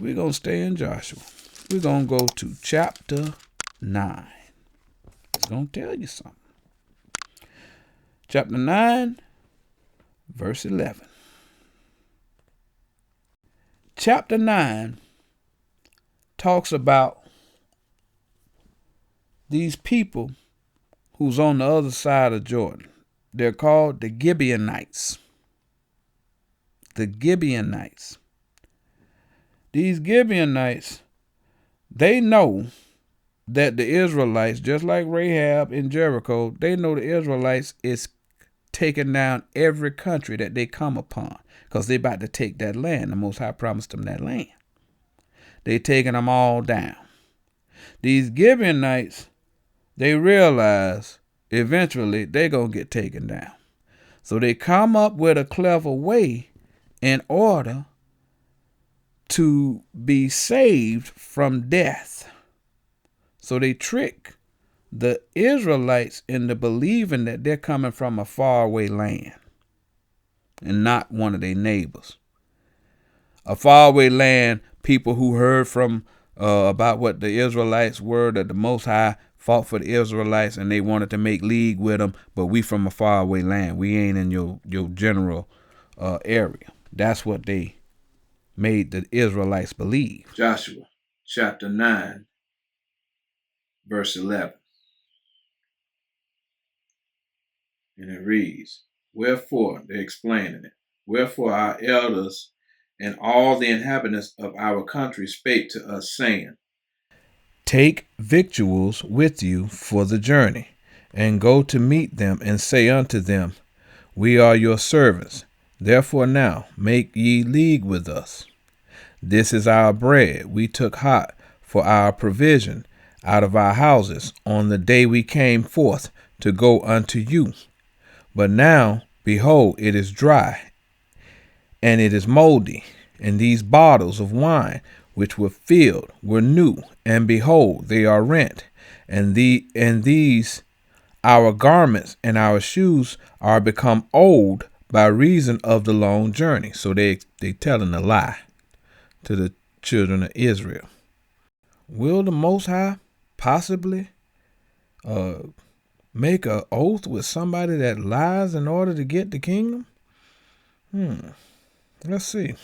We're going to stay in Joshua. We're going to go to chapter 9. It's going to tell you something. Chapter 9, verse 11. Chapter 9 talks about these people who's on the other side of Jordan. They're called the Gibeonites. The Gibeonites. These Gibeonites, they know that the Israelites, just like Rahab in Jericho, they know the Israelites is taking down every country that they come upon, because they about to take that land. The Most High promised them that land. They taking them all down. These Gibeonites, they realize eventually they're going to get taken down. So they come up with a clever way in order to be saved from death. So they trick the Israelites into believing that they're coming from a faraway land and not one of their neighbors. A faraway land, people who heard from about what the Israelites were, that the Most High fought for the Israelites and they wanted to make league with them, but we from a faraway land. We ain't in your general area. That's what they made the Israelites believe. Joshua chapter 9, verse 11. And it reads, wherefore, they're explaining it, wherefore our elders and all the inhabitants of our country spake to us, saying, take victuals with you for the journey, and go to meet them, and say unto them, we are your servants. Therefore now make ye league with us. This is our bread we took hot for our provision out of our houses on the day we came forth to go unto you. But now, behold, it is dry, and it is moldy, and these bottles of wine which were filled were new, and behold, they are rent, and these our garments and our shoes are become old by reason of the long journey. So they telling a lie to the children of Israel. Will the Most High possibly make an oath with somebody that lies in order to get the kingdom? Let's see.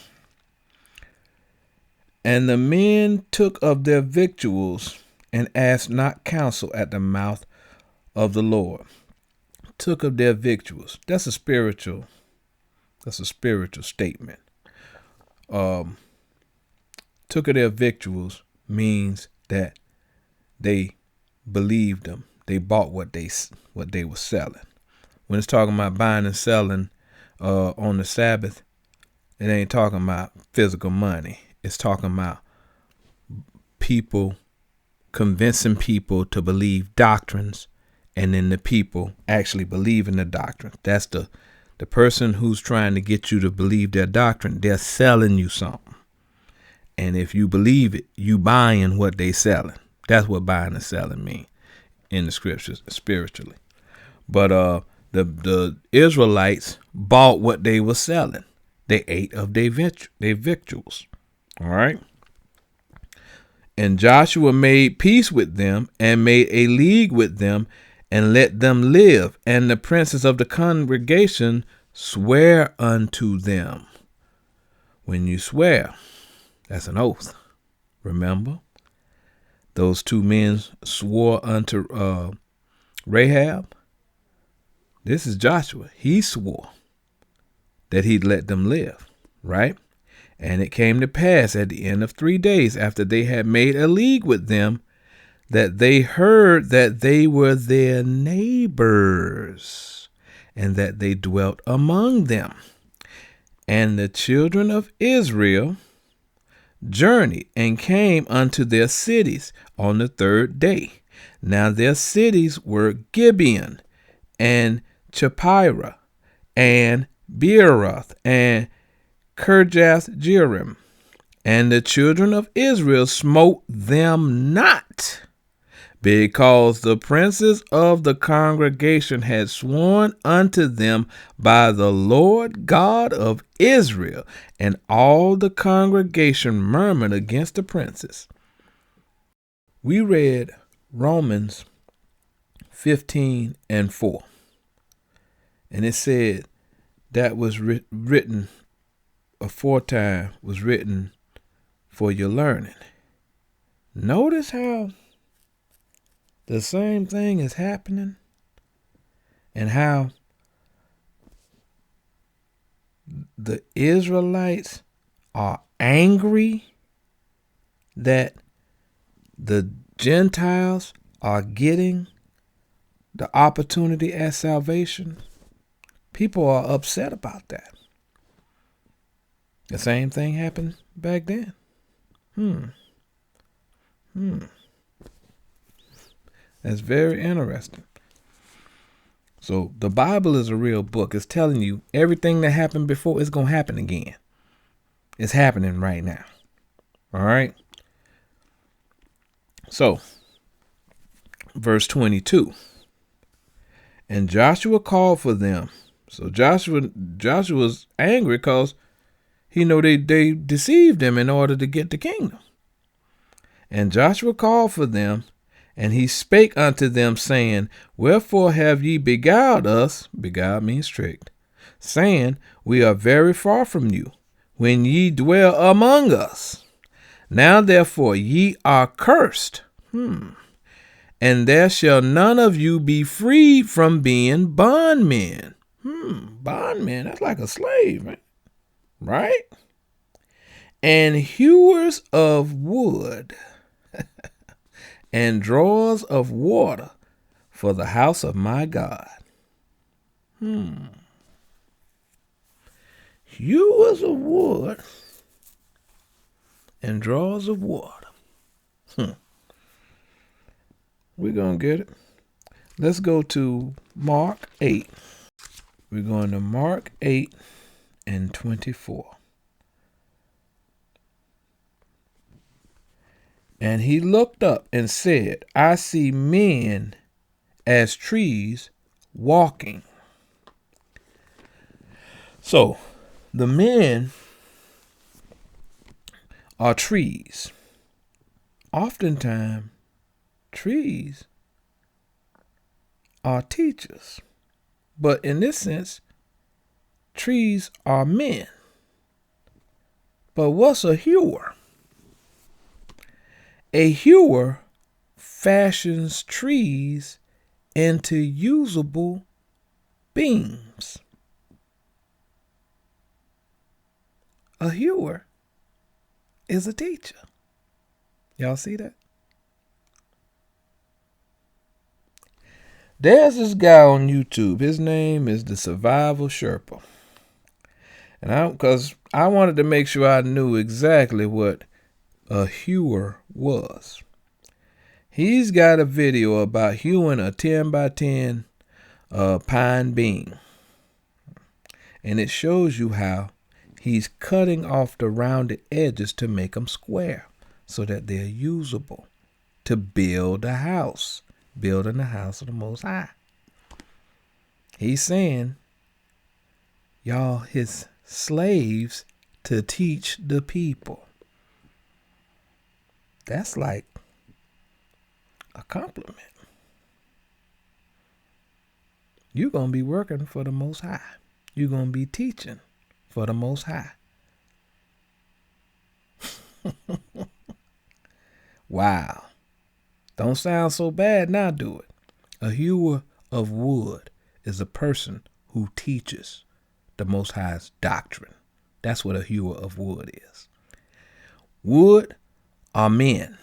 And the men took of their victuals and asked not counsel at the mouth of the Lord. Took of their victuals. That's a spiritual statement. Took of their victuals means that they believed them. They bought what they were selling. When it's talking about buying and selling on the Sabbath, it ain't talking about physical money. It's talking about people convincing people to believe doctrines, and then the people actually believe in the doctrine. That's the person who's trying to get you to believe their doctrine. They're selling you something. And if you believe it, you buying what they selling. That's what buying and selling mean in the scriptures spiritually. But the Israelites bought what they were selling. They ate of their victuals. All right. And Joshua made peace with them and made a league with them and let them live. And the princes of the congregation swear unto them. When you swear, that's an oath. Remember, those two men swore unto Rahab. This is Joshua. He swore that he'd let them live, right? And it came to pass at the end of 3 days after they had made a league with them, that they heard that they were their neighbors, and that they dwelt among them. And the children of Israel journeyed and came unto their cities on the 3rd day. Now their cities were Gibeon and Chephirah and Beeroth and Kirjath Jearim. And the children of Israel smote them not, because the princes of the congregation had sworn unto them by the Lord God of Israel, and all the congregation murmured against the princes. We read Romans 15:4, and it said that was written aforetime, was written for your learning. Notice how the same thing is happening, and how the Israelites are angry that the Gentiles are getting the opportunity at salvation. People are upset about that. The same thing happened back then. That's very interesting. So the Bible is a real book. It's telling you everything that happened before is going to happen again. It's happening right now. All right. So, verse 22. And Joshua called for them. So Joshua's angry because he know they deceived him in order to get the kingdom. And Joshua called for them, and he spake unto them, saying, Wherefore have ye beguiled us? Beguiled means tricked. Saying, We are very far from you, when ye dwell among us. Now therefore ye are cursed, and there shall none of you be freed from being bondmen. Bondmen, that's like a slave, man. Right? And hewers of wood, and drawers of water for the house of my God. Hewers of wood and drawers of water. We're going to get it. Let's go to Mark 8. We're going to Mark 8:24. And he looked up and said, I see men as trees walking. So, the men are trees. Oftentimes, trees are teachers. But in this sense, trees are men. But what's a hewer? A hewer fashions trees into usable beams. A hewer is a teacher. Y'all see that? There's this guy on YouTube. His name is the Survival Sherpa. And because I wanted to make sure I knew exactly what a hewer was. He's got a video about hewing a 10 by 10 pine beam. And it shows you how he's cutting off the rounded edges to make them square so that they're usable to build a house. Building the house of the Most High. He's saying, y'all his slaves to teach the people. That's like a compliment. You're going to be working for the Most High. You're going to be teaching for the Most High. Wow. Don't sound so bad now, do it? A hewer of wood is a person who teaches the Most High's doctrine. That's what a hewer of wood is. Wood are men.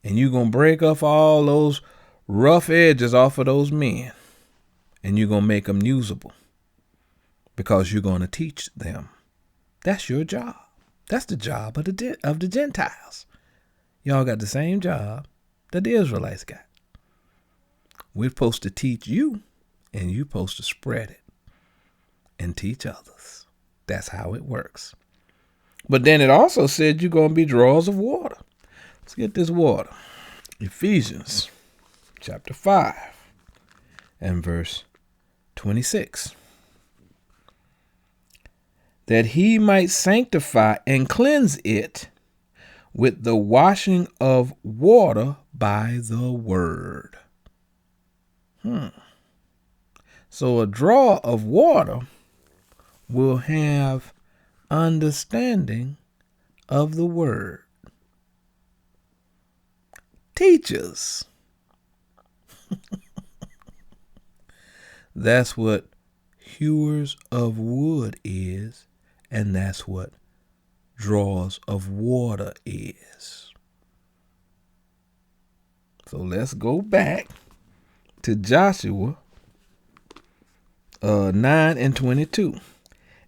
And you're going to break off all those rough edges off of those men. And you're going to make them usable. Because you're going to teach them. That's your job. That's the job of the Gentiles. Y'all got the same job that the Israelites got. We're supposed to teach you, and you're supposed to spread it and teach others. That's how it works. But then it also said you're going to be drawers of water. Let's get this water. Ephesians chapter 5 and verse 26. That he might sanctify and cleanse it with the washing of water by the word. So a draw of water will have understanding of the word. Teachers. That's what hewers of wood is, and that's what drawers of water is. So let's go back to Joshua 9:22.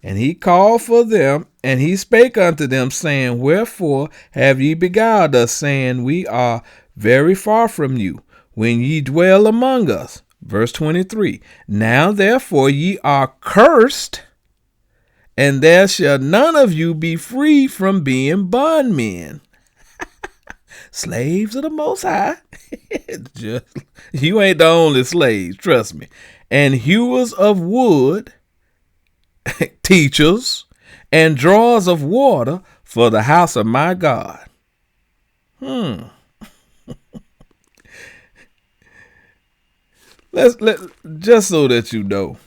And he called for them, and he spake unto them, saying, Wherefore have ye beguiled us, saying, We are very far from you, when ye dwell among us? Verse 23. Now therefore ye are cursed, and there shall none of you be free from being bondmen. Slaves of the Most High. You ain't the only slaves, trust me. And hewers of wood, teachers, and drawers of water for the house of my God. Let's just so that you know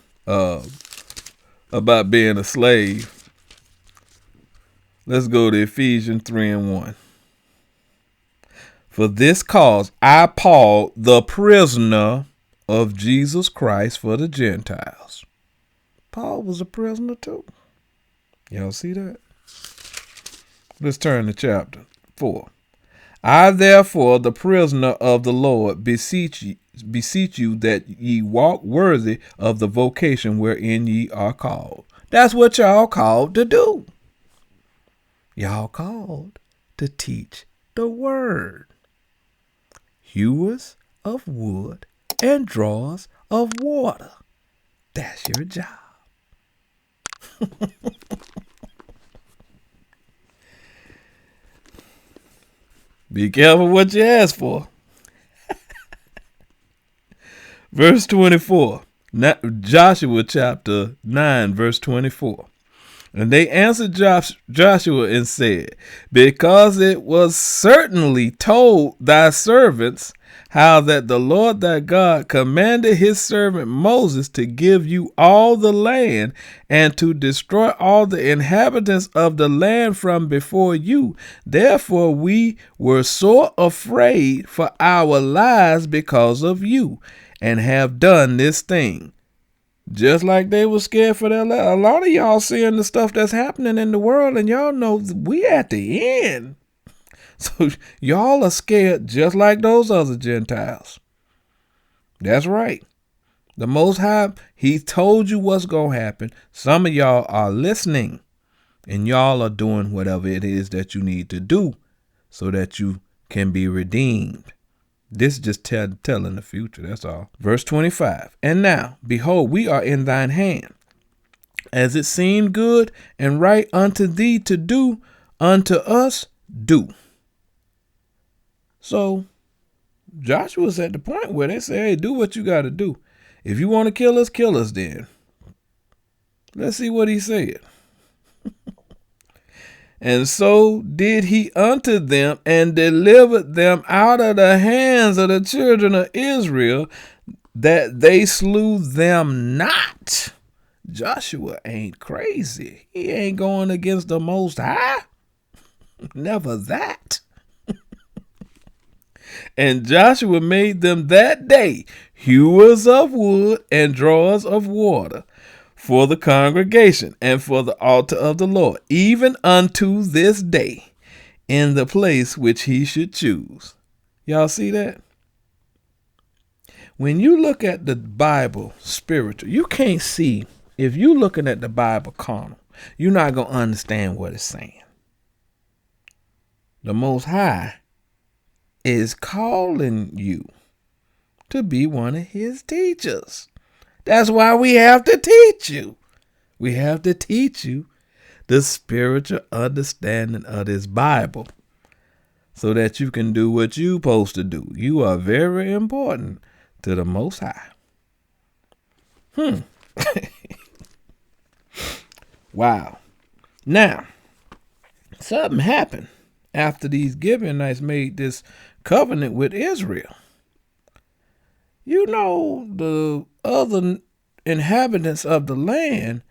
about being a slave. Let's go to Ephesians 3:1. For this cause I, Paul, the prisoner of Jesus Christ for the Gentiles. Paul was a prisoner too. Y'all see that? Let's turn to chapter 4. I therefore, the prisoner of the Lord, beseech you that ye walk worthy of the vocation wherein ye are called. That's what y'all called to do. Y'all called to teach the word. Hewers of wood and drawers of water. That's your job. Be careful what you ask for. Verse 24. Joshua chapter 9, verse 24. And they answered Joshua and said, Because it was certainly told thy servants how that the Lord thy God commanded his servant Moses to give you all the land and to destroy all the inhabitants of the land from before you. Therefore we were sore afraid for our lives because of you, and have done this thing. Just like they were scared for their life. A lot of y'all seeing the stuff that's happening in the world, and y'all know we at the end. So y'all are scared just like those other Gentiles. That's right. The Most High, he told you what's going to happen. Some of y'all are listening, and y'all are doing whatever it is that you need to do so that you can be redeemed. This is just telling the future, that's all. Verse 25. And now, behold, we are in thine hand, as it seemed good and right unto thee to do, unto us do. So, Joshua's at the point where they say, hey, do what you got to do. If you want to kill us then. Let's see what he said. And so did he unto them, and delivered them out of the hands of the children of Israel, that they slew them not. Joshua ain't crazy. He ain't going against the Most High. Never that. And Joshua made them that day hewers of wood and drawers of water for the congregation and for the altar of the Lord, even unto this day, in the place which he should choose. Y'all see that? When you look at the Bible spiritual, you can't see. If you're looking at the Bible carnal, you're not going to understand what it's saying. The Most High is calling you to be one of his teachers. That's why we have to teach you. We have to teach you the spiritual understanding of this Bible so that you can do what you're supposed to do. You are very important to the Most High. Wow. Now, something happened after these Gibeonites made this covenant with Israel. You know, the other inhabitants of the land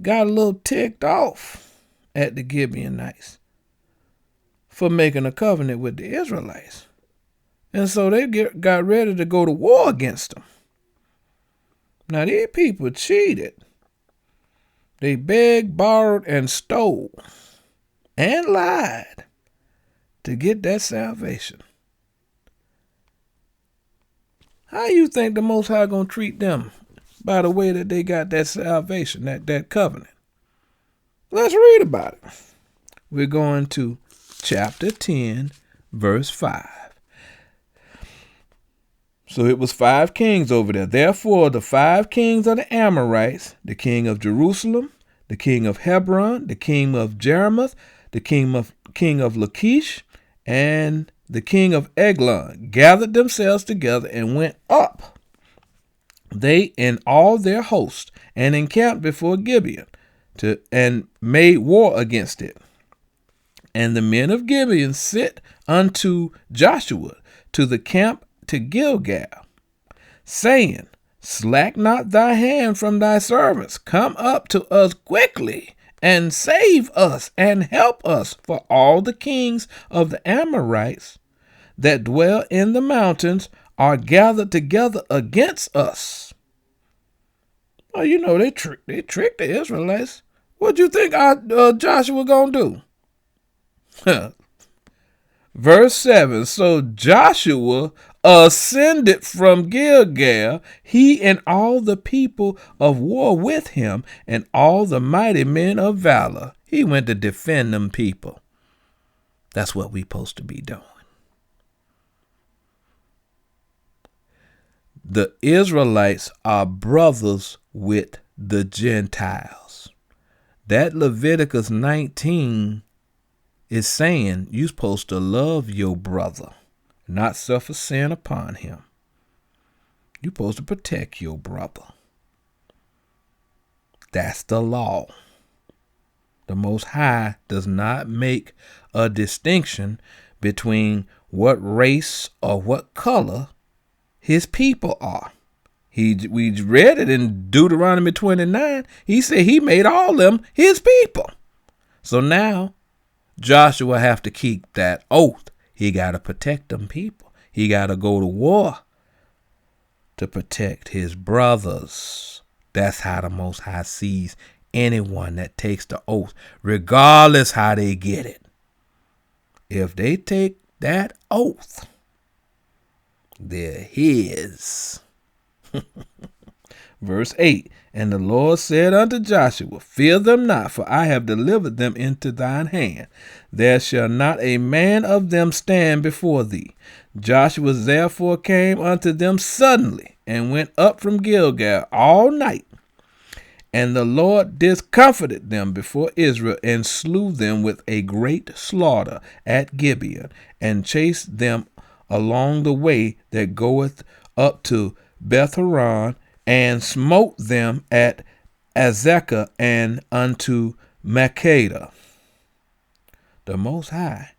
got a little ticked off at the Gibeonites for making a covenant with the Israelites. And so they got ready to go to war against them. Now, these people cheated. They begged, borrowed, and stole and lied to get that salvation. How you think the Most High gonna treat them by the way that they got that salvation, that covenant? Let's read about it. We're going to chapter 10, verse 5. So it was 5 kings over there. Therefore, the 5 kings of the Amorites, the king of Jerusalem, the king of Hebron, the king of Jerimoth, the king of Lachish, and the king of Eglon, gathered themselves together and went up, they and all their host, and encamped before Gibeon, and made war against it. And the men of Gibeon sent unto Joshua to the camp to Gilgal, saying, Slack not thy hand from thy servants. Come up to us quickly, and save us, and help us, for all the kings of the Amorites that dwell in the mountains are gathered together against us. Well, you know, they tricked the Israelites. What do you think Joshua gonna do? Verse 7, so Joshua ascended from Gilgal, he and all the people of war with him, and all the mighty men of valor. He went to defend them people. That's what we supposed to be doing. The Israelites are brothers with the Gentiles. That Leviticus 19 is saying you're supposed to love your brother, not suffer sin upon him. You're supposed to protect your brother. That's the law. The Most High does not make a distinction between what race or what color his people are. We read it in Deuteronomy 29. He said he made all them his people. So now Joshua have to keep that oath. He got to protect them people. He got to go to war to protect his brothers. That's how the Most High sees anyone that takes the oath, regardless how they get it. If they take that oath, they're his. Verse 8, and the Lord said unto Joshua, Fear them not, for I have delivered them into thine hand. There shall not a man of them stand before thee. Joshua therefore came unto them suddenly, and went up from Gilgal all night. And the Lord discomfited them before Israel, and slew them with a great slaughter at Gibeon, and chased them along the way that goeth up to Beth-horon, and smote them at Azekah and unto Makkedah. The Most High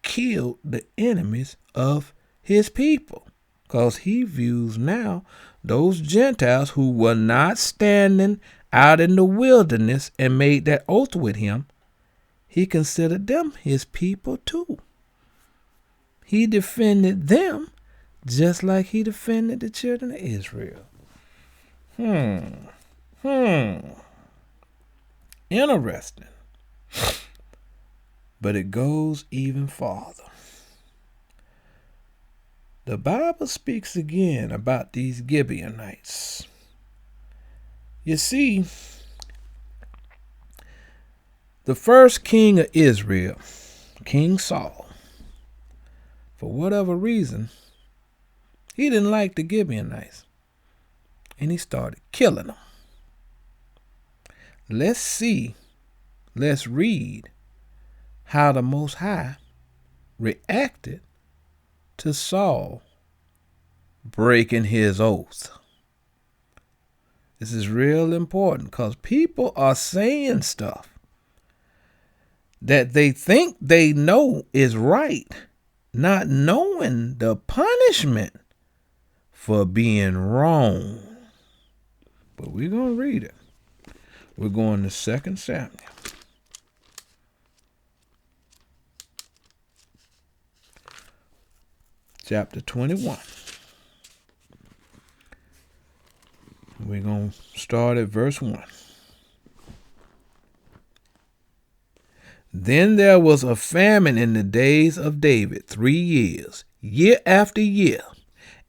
killed the enemies of his people, because he views now those Gentiles who were not standing out in the wilderness and made that oath with him. He considered them his people too. He defended them just like he defended the children of Israel. Interesting. But it goes even farther. The Bible speaks again about these Gibeonites. You see, the first king of Israel, King Saul, for whatever reason, he didn't like the Gibeonites, and he started killing them. Let's read how the Most High reacted to Saul breaking his oath. This is real important because people are saying stuff that they think they know is right, not knowing the punishment for being wrong. But we're going to read it. We're going to 2 Samuel. Chapter 21. We're going to start at verse 1. Then there was a famine in the days of David 3 years, year after year.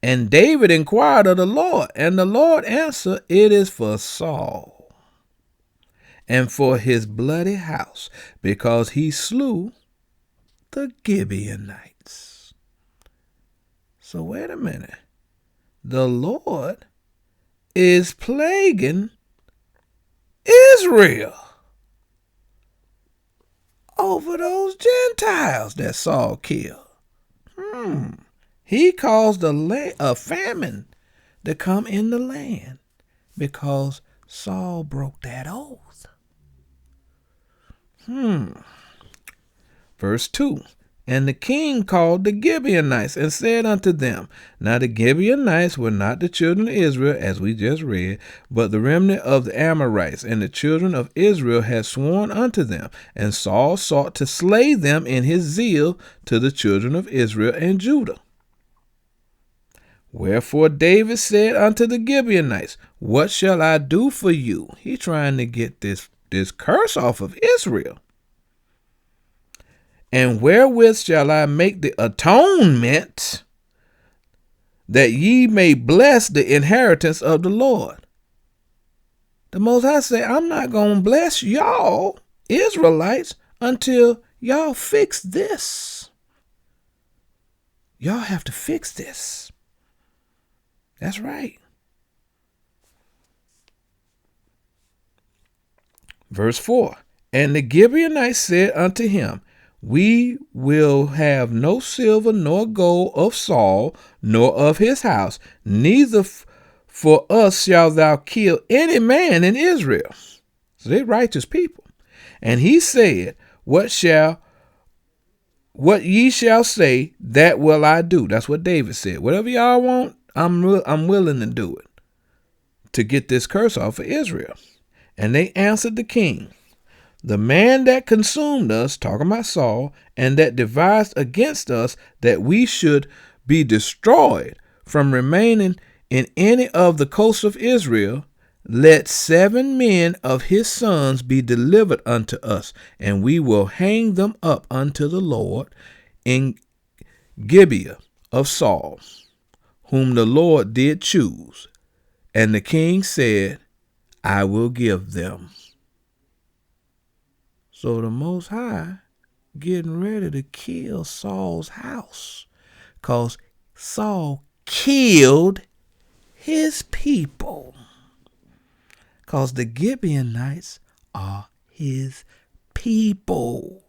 And David inquired of the Lord, and the Lord answered, It is for Saul and for his bloody house, because he slew the Gibeonites. So wait a minute. The Lord is plaguing Israel over those Gentiles that Saul killed. He caused a famine to come in the land because Saul broke that oath. Verse 2. And the king called the Gibeonites and said unto them, Now the Gibeonites were not the children of Israel, as we just read, but the remnant of the Amorites, and the children of Israel had sworn unto them. And Saul sought to slay them in his zeal to the children of Israel and Judah. Wherefore David said unto the Gibeonites, What shall I do for you? He trying to get this curse off of Israel. And wherewith shall I make the atonement that ye may bless the inheritance of the Lord? The Most High say, I'm not going to bless y'all, Israelites, until y'all fix this. Y'all have to fix this. That's right. Verse 4. And the Gibeonites said unto him, We will have no silver nor gold of Saul, nor of his house, neither for us shalt thou kill any man in Israel. So they righteous people. And he said, What ye shall say, that will I do. That's what David said. Whatever y'all want, I'm willing to do it to get this curse off of Israel. And they answered the king, The man that consumed us, talking about Saul, and that devised against us that we should be destroyed from remaining in any of the coasts of Israel, let 7 men of his sons be delivered unto us, and we will hang them up unto the Lord in Gibeah of Saul, whom the Lord did choose. And the king said, I will give them. So the Most High getting ready to kill Saul's house, because Saul killed his people, because the Gibeonites are his people.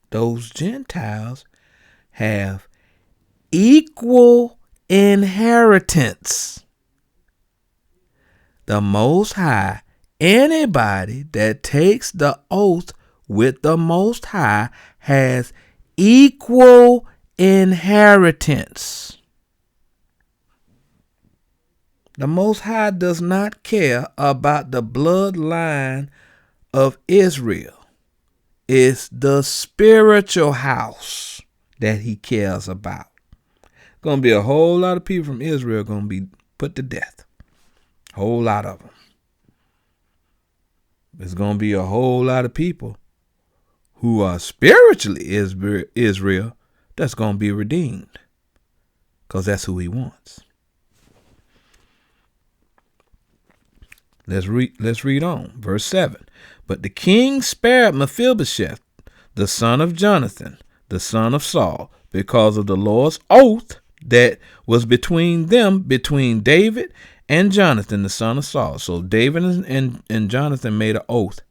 Those Gentiles have equal inheritance. The Most High, anybody that takes the oath with the Most High has equal inheritance. The Most High does not care about the bloodline of Israel. It's the spiritual house that he cares about. Going to be a whole lot of people from Israel going to be put to death. Whole lot of them. There's going to be a whole lot of people who are spiritually Israel that's going to be redeemed, because that's who he wants. Let's read on. Verse 7. But the king spared Mephibosheth, the son of Jonathan, the son of Saul, because of the Lord's oath that was between David and Jonathan, the son of Saul. So David and Jonathan made an oath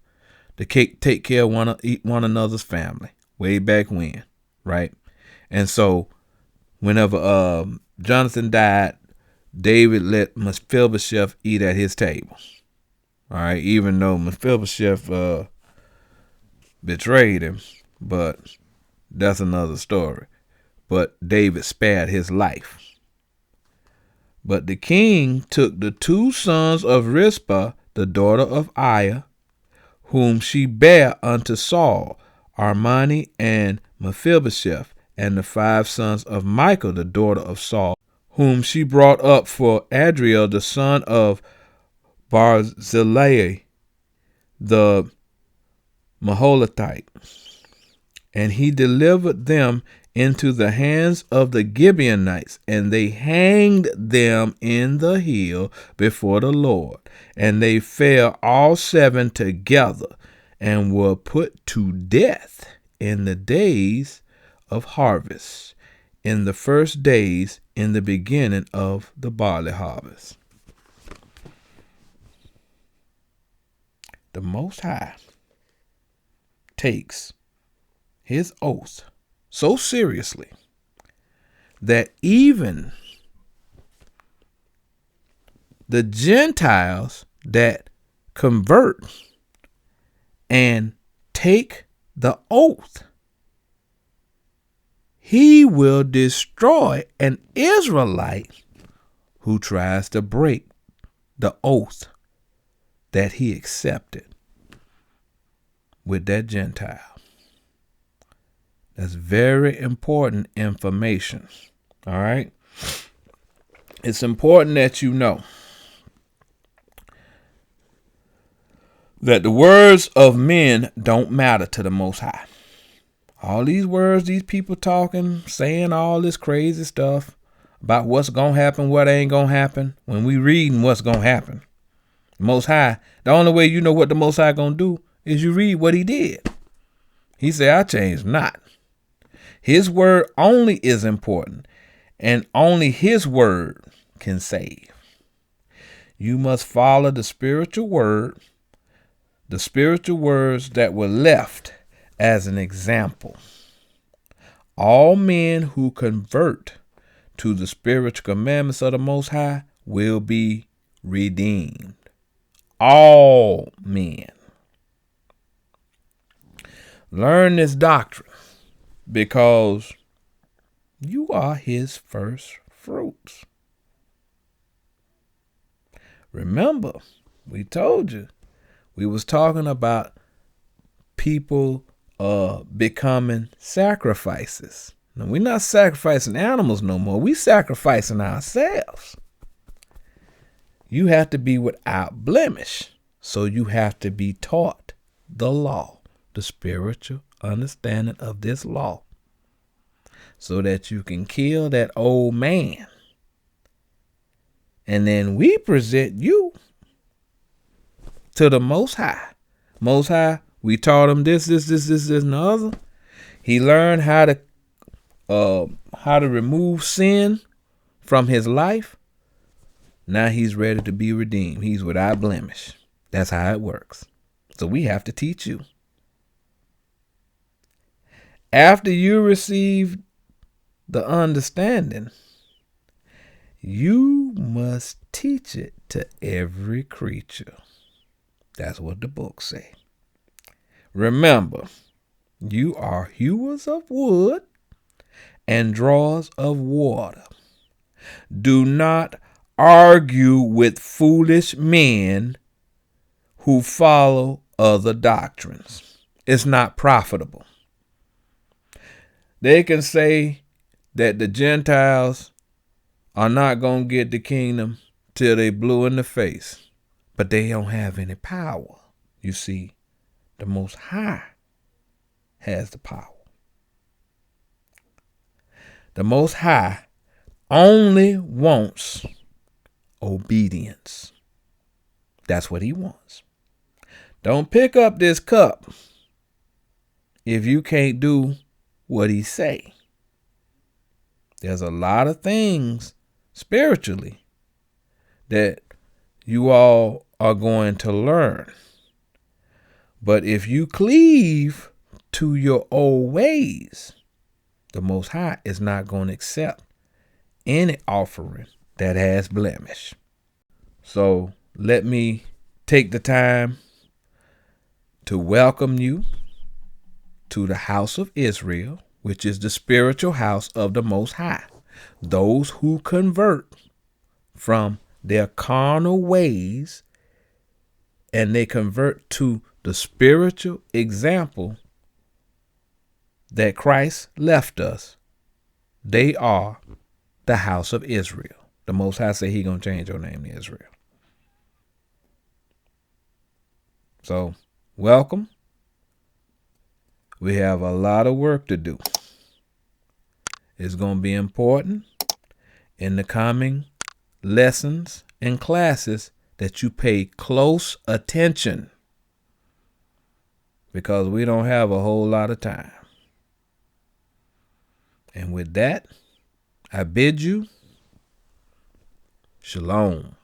to take care of one another's family way back when. right? And so whenever Jonathan died, David let Mephibosheth eat at his table. All right, even though Mephibosheth betrayed him, but that's another story. But David spared his life. But the king took the 2 sons of Rizpah, the daughter of Aiah, whom she bare unto Saul, Armani and Mephibosheth, and the 5 sons of Michal, the daughter of Saul, whom she brought up for Adriel, the son of Barzillai, the Maholathite. And he delivered them into the hands of the Gibeonites, and they hanged them in the hill before the Lord. And they fell all 7 together, and were put to death in the days of harvest, in the first days, in the beginning of the barley harvest. The Most High takes his oath so seriously that even the Gentiles that convert and take the oath, he will destroy an Israelite who tries to break the oath that he accepted with that Gentile. That's very important information. All right. It's important that you know that the words of men don't matter to the Most High. All these words, these people talking, saying all this crazy stuff about what's going to happen, what ain't going to happen. When we reading what's going to happen, Most High, the only way you know what the Most High going to do is you read what he did. He said, I changed not. His word only is important, and only his word can save. You must follow the spiritual word, the spiritual words that were left as an example. All men who convert to the spiritual commandments of the Most High will be redeemed. All men. Learn this doctrine, because you are his first fruits. Remember, we told you, we was talking about people becoming sacrifices. Now, we're not sacrificing animals no more. We sacrificing ourselves. You have to be without blemish. So you have to be taught the law, the spiritual understanding of this law, so that you can kill that old man. And then we present you to the Most High. Most High, we taught him this, and the other. He learned how to remove sin from his life. Now he's ready to be redeemed. He's without blemish. That's how it works. So we have to teach you. After you receive the understanding, you must teach it to every creature. That's what the books say. Remember, you are hewers of wood and drawers of water. Do not argue with foolish men who follow other doctrines. It's not profitable. They can say that the Gentiles are not going to get the kingdom till they blue in the face, but they don't have any power. You see, the Most High has the power. The Most High only wants obedience. That's what he wants. Don't pick up this cup if you can't do what he say. There's a lot of things spiritually that you all are going to learn. But if you cleave to your old ways, The Most High is not going to accept any offering that has blemish. So let me take the time to welcome you to the house of Israel, which is the spiritual house of the Most High. Those who convert from their carnal ways and they convert to the spiritual example that Christ left us, they are the house of Israel. The Most High said He gonna change your name to Israel. So, welcome. We have a lot of work to do. It's gonna be important in the coming lessons and classes that you pay close attention, because we don't have a whole lot of time. And with that, I bid you shalom.